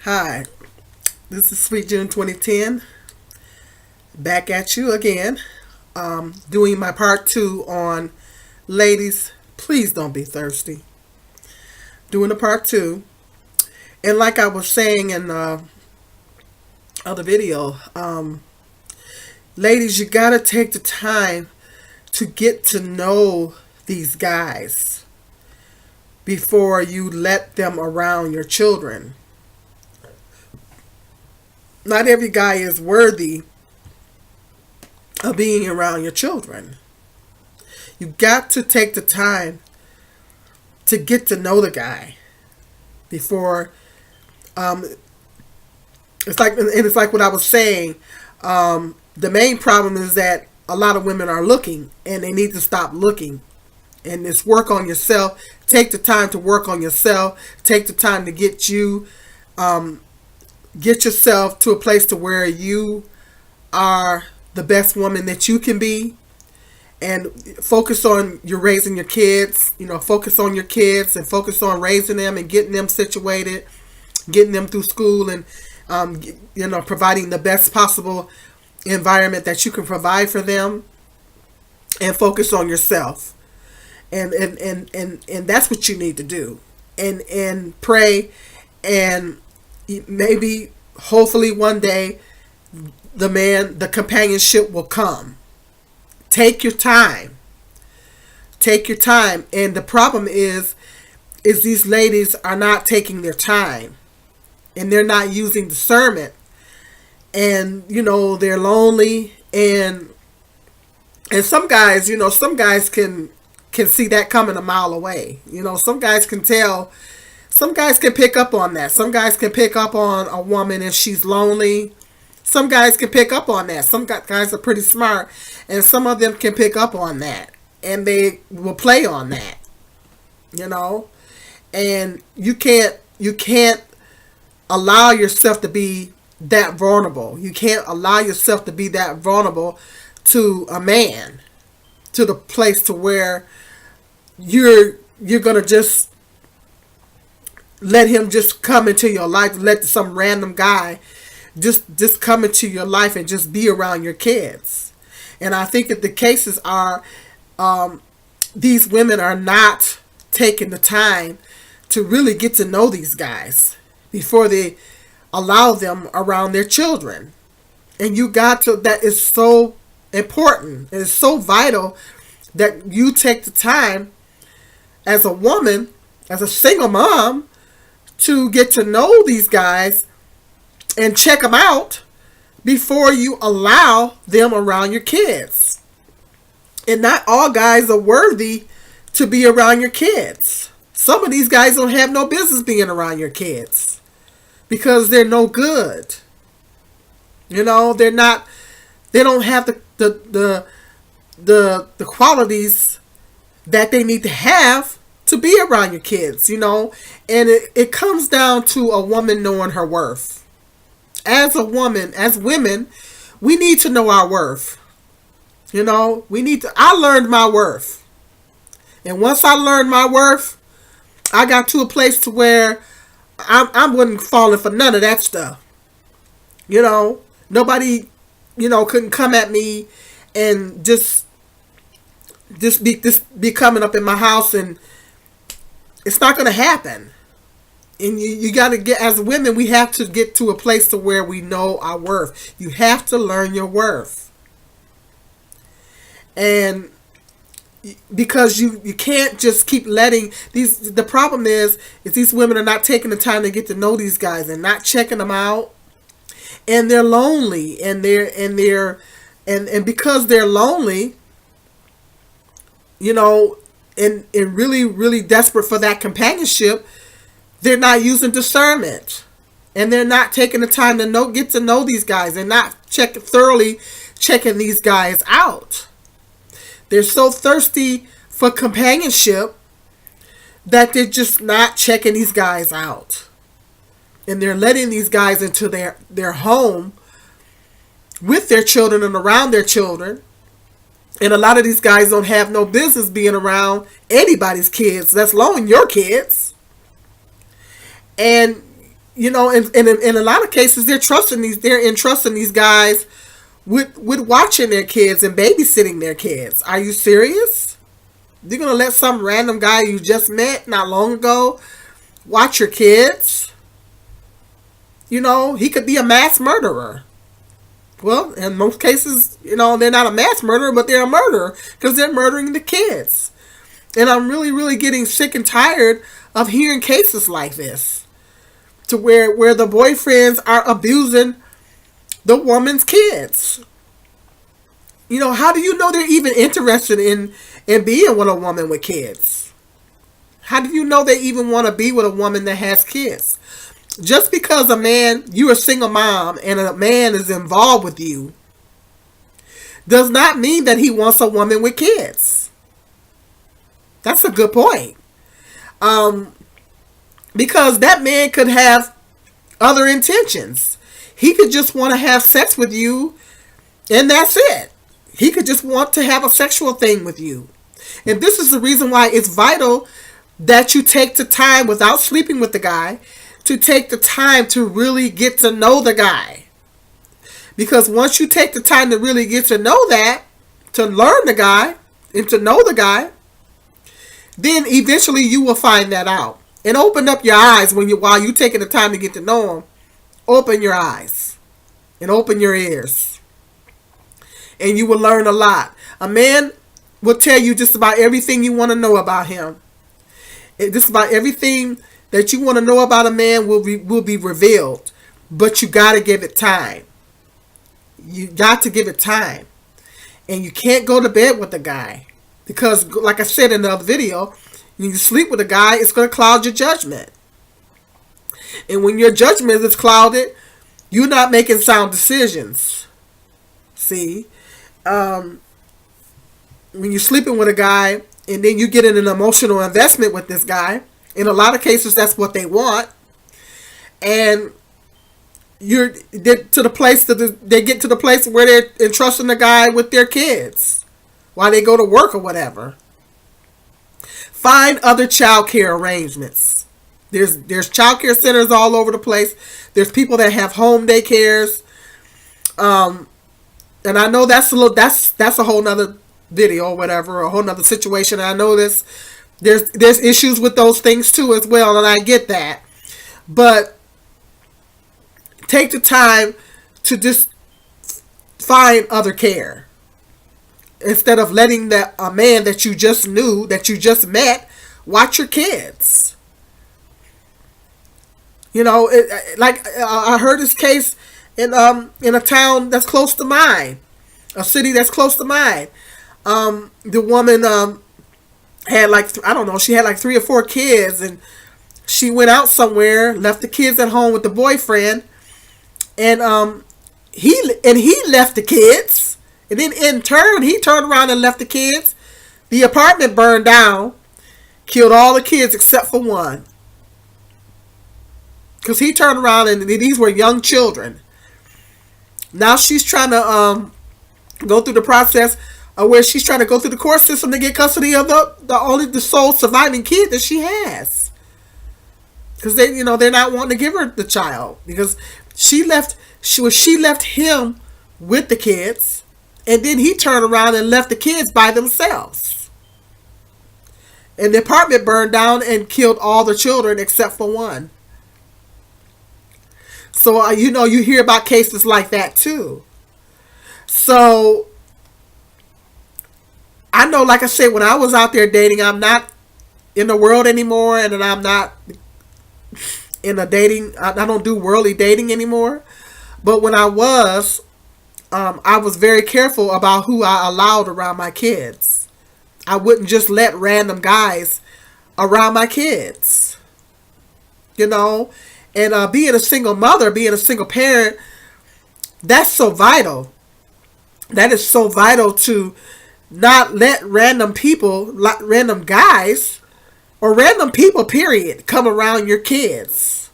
Hi, this is Sweet June 2010. Back at you again. Doing my part two on ladies, please don't be thirsty. Doing the part two. And like I was saying in the other video, ladies, you gotta take the time to get to know these guys before you let them around your children. Not every guy is worthy of being around your children. You got to take the time to get to know the guy before it's like what I was saying. The main problem is that a lot of women are looking and they need to stop looking. And it's work on yourself. Take the time to work on yourself. Take the time to get yourself to a place to where you are the best woman that you can be, and focus on your raising your kids. Focus on your kids and focus on raising them and getting them situated, getting them through school, and providing the best possible environment that you can provide for them, and focus on yourself. And that's what you need to do. And pray, and maybe hopefully one day the companionship will come. Take your time. And the problem is these ladies are not taking their time, and they're not using discernment, and they're lonely, and some guys can see that coming a mile away. Some guys can tell. Some guys can pick up on that. Some guys can pick up on a woman if she's lonely. Some guys can pick up on that. Some guys are pretty smart, and some of them can pick up on that, and they will play on that. And you can't allow yourself to be that vulnerable. You can't allow yourself to be that vulnerable to a man, to the place to where you're gonna just let him just come into your life. Let some random guy just come into your life and just be around your kids. And I think that the cases are, these women are not taking the time to really get to know these guys before they allow them around their children. And that is so important. It is so vital that you take the time as a woman, as a single mom, to get to know these guys and check them out before you allow them around your kids. And not all guys are worthy to be around your kids. Some of these guys don't have no business being around your kids because they're no good. They don't have the qualities that they need to have to be around your kids, and it comes down to a woman knowing her worth. As women, we need to know our worth. I learned my worth. And once I learned my worth, I got to a place to where I wasn't falling for none of that stuff. Nobody, couldn't come at me and just be coming up in my house, and it's not going to happen. And you got to get, as women, we have to get to a place to where we know our worth. You have to learn your worth. And because you can't just keep letting the problem is these women are not taking the time to get to know these guys and not checking them out. And they're lonely, and because they're lonely, and really, really desperate for that companionship, they're not using discernment, and they're not taking the time to get to know these guys. They're not thoroughly checking these guys out. They're so thirsty for companionship that they're just not checking these guys out, and they're letting these guys into their home with their children and around their children. And a lot of these guys don't have no business being around anybody's kids, let alone your kids. And You know, and in a lot of cases, they're entrusting these guys with watching their kids and babysitting their kids. Are you serious? You're gonna let some random guy you just met not long ago watch your kids? You know, he could be a mass murderer. Well, in most cases, you know, they're not a mass murderer, but they're a murderer because they're murdering the kids. And I'm really, really getting sick and tired of hearing cases like this, to where the boyfriends are abusing the woman's kids. You know, how do you know they're even interested in being with a woman with kids? How do you know they even want to be with a woman that has kids? Just because you're a single mom and a man is involved with you does not mean that he wants a woman with kids. That's a good point. Because that man could have other intentions. He could just want to have sex with you and that's it. He could just want to have a sexual thing with you. And this is the reason why it's vital that you take the time without sleeping with the guy to take the time to really get to know the guy. Because once you take the time to really get to know that, to learn the guy and to know the guy, then eventually you will find that out. And open up your eyes while you're taking the time to get to know him. Open your eyes and open your ears. And you will learn a lot. A man will tell you just about everything you want to know about him. Just about everything that you want to know about a man will be revealed. But you got to give it time. You got to give it time. And you can't go to bed with the guy. Because, like I said in the other video, when you sleep with a guy, it's going to cloud your judgment. And when your judgment is clouded, you're not making sound decisions. See? When you're sleeping with a guy, and then you get in an emotional investment with this guy, in a lot of cases, that's what they want. And they get to the place where they're entrusting the guy with their kids while they go to work or whatever. Find other child care arrangements. There's child care centers all over the place. There's people that have home daycares. And I know that's a whole nother video or whatever, a whole nother situation. I know there's issues with those things too as well, and I get that. But take the time to just find other care. Instead of letting a man that you just knew, that you just met, watch your kids. You know, I heard this case in a town that's close to mine, a city that's close to mine. The woman had she had 3 or 4 kids, and she went out somewhere, left the kids at home with the boyfriend, and he left the kids. And then in turn, he turned around and left the kids. The apartment burned down, killed all the kids except for one. Because he turned around and these were young children. Now she's trying to go through the process of where she's trying to go through the court system to get custody of the sole surviving kid that she has. Because they're not wanting to give her the child because she left him with the kids. And then he turned around and left the kids by themselves. And the apartment burned down and killed all the children except for one. So, you hear about cases like that too. So, I know, like I said, when I was out there dating, I'm not in the world anymore. And I'm not in a dating, I don't do worldly dating anymore. But when I was very careful about who I allowed around my kids. I wouldn't just let random guys around my kids. And being a single mother, being a single parent, that's so vital. That is so vital to not let random guys, or random people, period, come around your kids.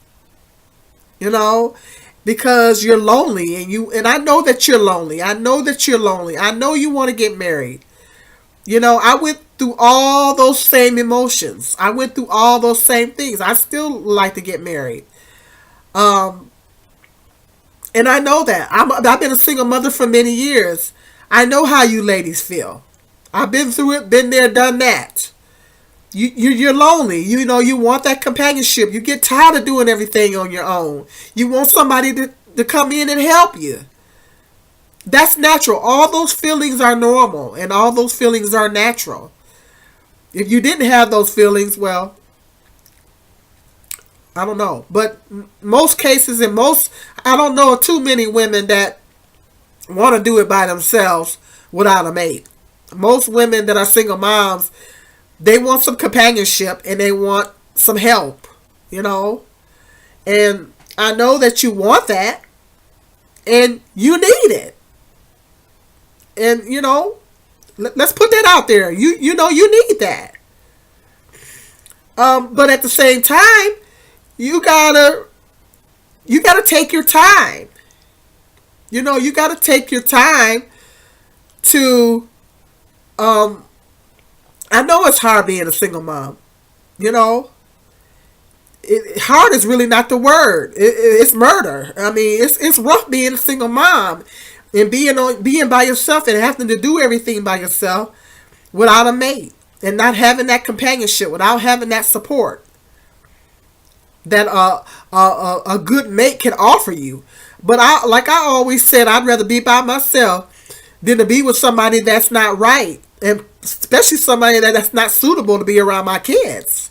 Because you're lonely and I know that you're lonely. I know you want to get married. I went through all those same emotions. I went through all those same things. I still like to get married. Um, and I know that. I've been a single mother for many years. I know how you ladies feel. I've been through it, been there, done that. You're lonely. You know, you want that companionship. You get tired of doing everything on your own. You want somebody to come in and help you. That's natural. All those feelings are normal, and all those feelings are natural. If you didn't have those feelings, well, I don't know. But most cases, and I don't know too many women that want to do it by themselves without a mate. Most women that are single moms, they want some companionship and they want some help, you know. And I know that you want that and you need it. And, you know, let's put that out there. You know you need that. But at the same time, you gotta take your time. You know, you gotta take your time to I know it's hard being a single mom. You know, hard is really not the word. It's murder. I mean, it's rough being a single mom and being by yourself and having to do everything by yourself without a mate and not having that companionship, without having that support that a good mate can offer you. But like I always said, I'd rather be by myself than to be with somebody that's not right, and especially somebody that's not suitable to be around my kids.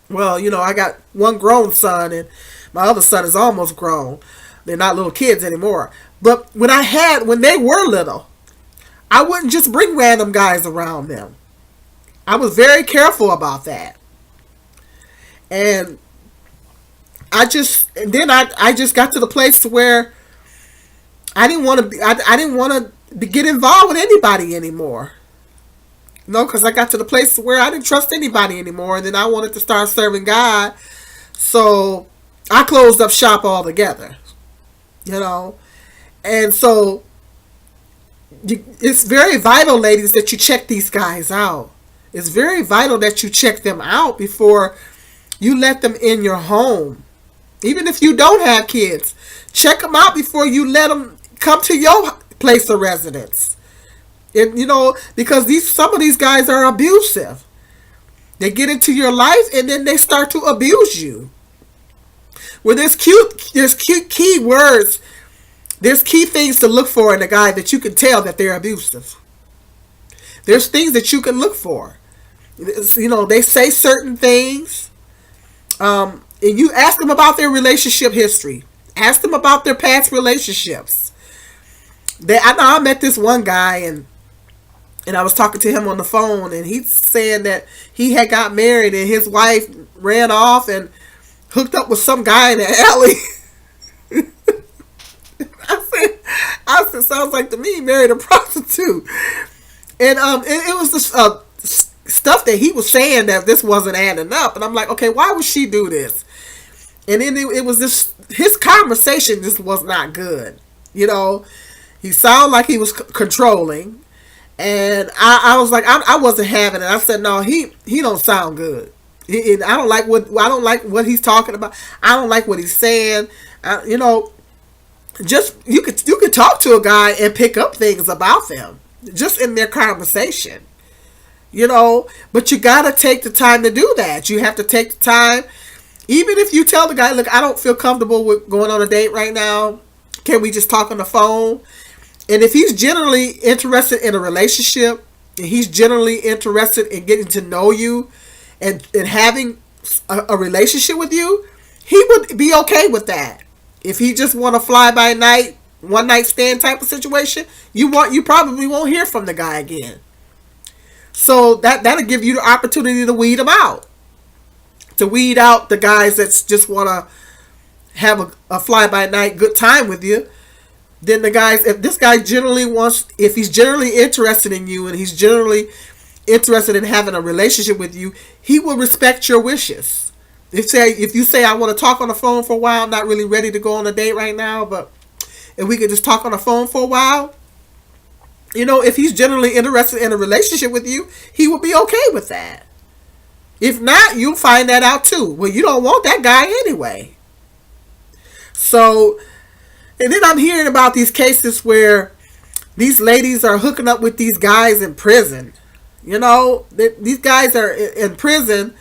Well, you know, I got one grown son, and my other son is almost grown. They're not little kids anymore. But when they were little, I wouldn't just bring random guys around them. I was very careful about that. And I just got to the place where I didn't want to get involved with anybody anymore. No, because I got to the place where I didn't trust anybody anymore, and then I wanted to start serving God. So I closed up shop altogether. You know, and so it's very vital, ladies, that you check these guys out. It's very vital that you check them out before you let them in your home. Even if you don't have kids, check them out before you let them come to your place of residence. And, you know, because some of these guys are abusive. They get into your life and then they start to abuse you. Well, there's key words. There's key things to look for in a guy that you can tell that they're abusive. There's things that you can look for. You know, they say certain things. And you ask them about their relationship history. Ask them about their past relationships. I know I met this one guy and I was talking to him on the phone, and he's saying that he had got married and his wife ran off and hooked up with some guy in the alley. I said, sounds like to me, married a prostitute. And it was this stuff that he was saying that this wasn't adding up. And I'm like, okay, why would she do this? And then it was this, his conversation just was not good. You know, he sounded like he was controlling. And I was like, I wasn't having it. I said, no, he don't sound good. I don't like what he's talking about. I don't like what he's saying. You know, just you could talk to a guy and pick up things about them just in their conversation. You know, but you gotta take the time to do that. You have to take the time. Even if you tell the guy, look, I don't feel comfortable with going on a date right now. Can we just talk on the phone? And if he's generally interested in a relationship, and he's generally interested in getting to know you and having a relationship with you, he would be okay with that. If he just want a fly by night, one night stand type of situation, you probably won't hear from the guy again. So that'll give you the opportunity to weed him out. To weed out the guys that just want to have a fly by night good time with you. Then the guys, if he's generally interested in you and he's generally interested in having a relationship with you, he will respect your wishes. If you say, I want to talk on the phone for a while, I'm not really ready to go on a date right now, but if we could just talk on the phone for a while, you know, if he's generally interested in a relationship with you, he will be okay with that. If not, you'll find that out too. Well, you don't want that guy anyway. So, and then I'm hearing about these cases where these ladies are hooking up with these guys in prison. You know, these guys are in prison,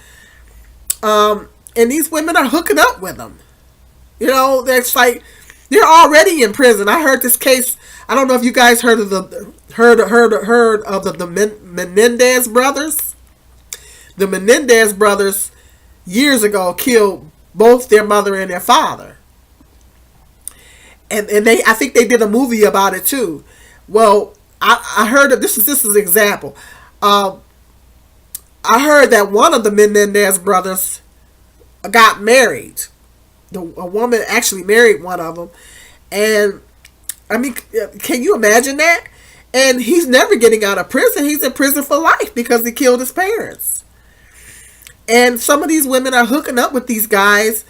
and these women are hooking up with them. You know, that's like they're already in prison. I heard this case. I don't know if you guys heard of the Menendez brothers. The Menendez brothers years ago killed both their mother and their father, and I think they did a movie about it too. Well, I heard that this is an example. I heard that one of the Menendez brothers got married. A woman actually married one of them, and I mean, can you imagine that? And he's never getting out of prison. He's in prison for life because he killed his parents. And some of these women are hooking up with these guys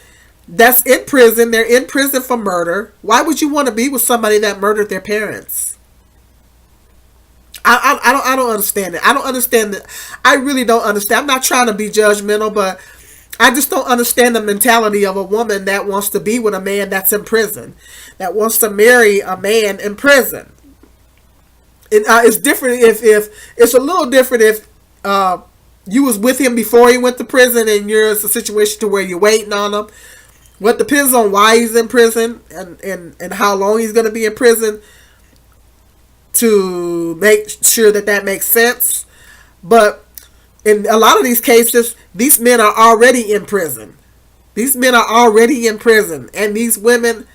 that's in prison. They're in prison for murder. Why would you want to be with somebody that murdered their parents? I don't understand it. I don't understand it. I really don't understand. I'm not trying to be judgmental, but I just don't understand the mentality of a woman that wants to be with a man that's in prison, that wants to marry a man in prison. And it's different if it's a little different if you was with him before he went to prison and you're in a situation to where you're waiting on him. What depends on why he's in prison and how long he's going to be in prison to make sure that makes sense. But in a lot of these cases, these men are already in prison. These men are already in prison. And these women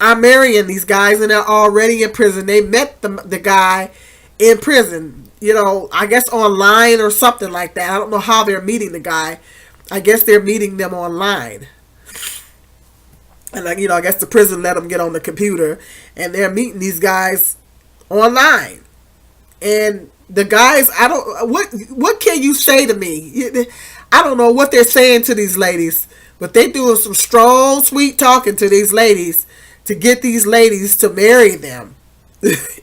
are marrying these guys and they're already in prison. They met the guy in prison. You know, I guess online or something like that. I don't know how they're meeting the guy. I guess they're meeting them online. And, like, you know, I guess the prison let them get on the computer. And they're meeting these guys online. And the guys, what can you say to me? I don't know what they're saying to these ladies, but they doing some strong, sweet talking to these ladies to get these ladies to marry them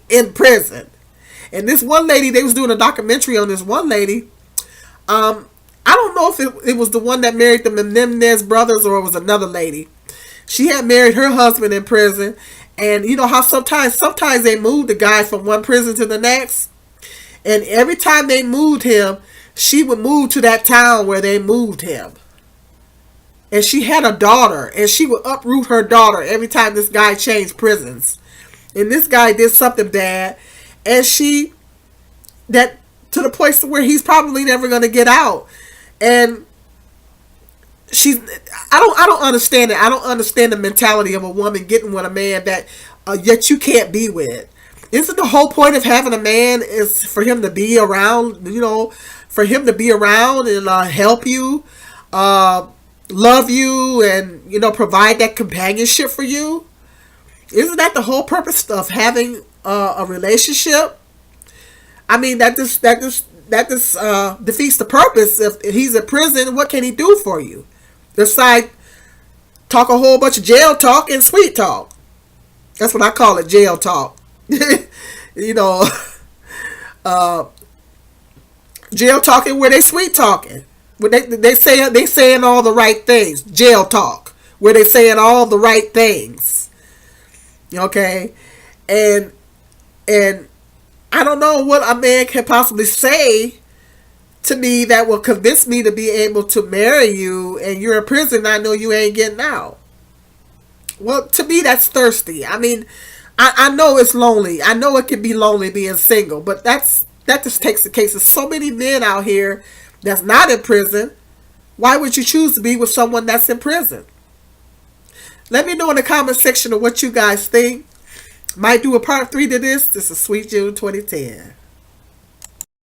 in prison. And this one lady, they was doing a documentary on this one lady. I don't know if it was the one that married the Menendez brothers or it was another lady. She had married her husband in prison. And you know how sometimes they moved the guy from one prison to the next. And every time they moved him, she would move to that town where they moved him. And she had a daughter, and she would uproot her daughter every time this guy changed prisons. And this guy did something bad, and that to the place where he's probably never going to get out. And I don't understand it. I don't understand the mentality of a woman getting with a man that yet you can't be with. Isn't the whole point of having a man is for him to be around, you know, for him to be around and help you, love you, and, you know, provide that companionship for you? Isn't that the whole purpose of having a relationship? I mean, that just defeats the purpose. If he's in prison, what can he do for you? Besides talk a whole bunch of jail talk and sweet talk. That's what I call it, jail talk. You know, jail talking where they sweet talking, where they saying all the right things. Jail talk where they saying all the right things. Okay, and I don't know what a man can possibly say to me that will convince me to be able to marry you, and you're in prison and I know you ain't getting out. Well, to me that's thirsty. I mean, I know it's lonely. I know it can be lonely being single, but that just takes the case of so many men out here that's not in prison. Why would you choose to be with someone that's in prison? Let me know in the comment section of what you guys think. Might do a part 3 to this. This is Sweet June 2010.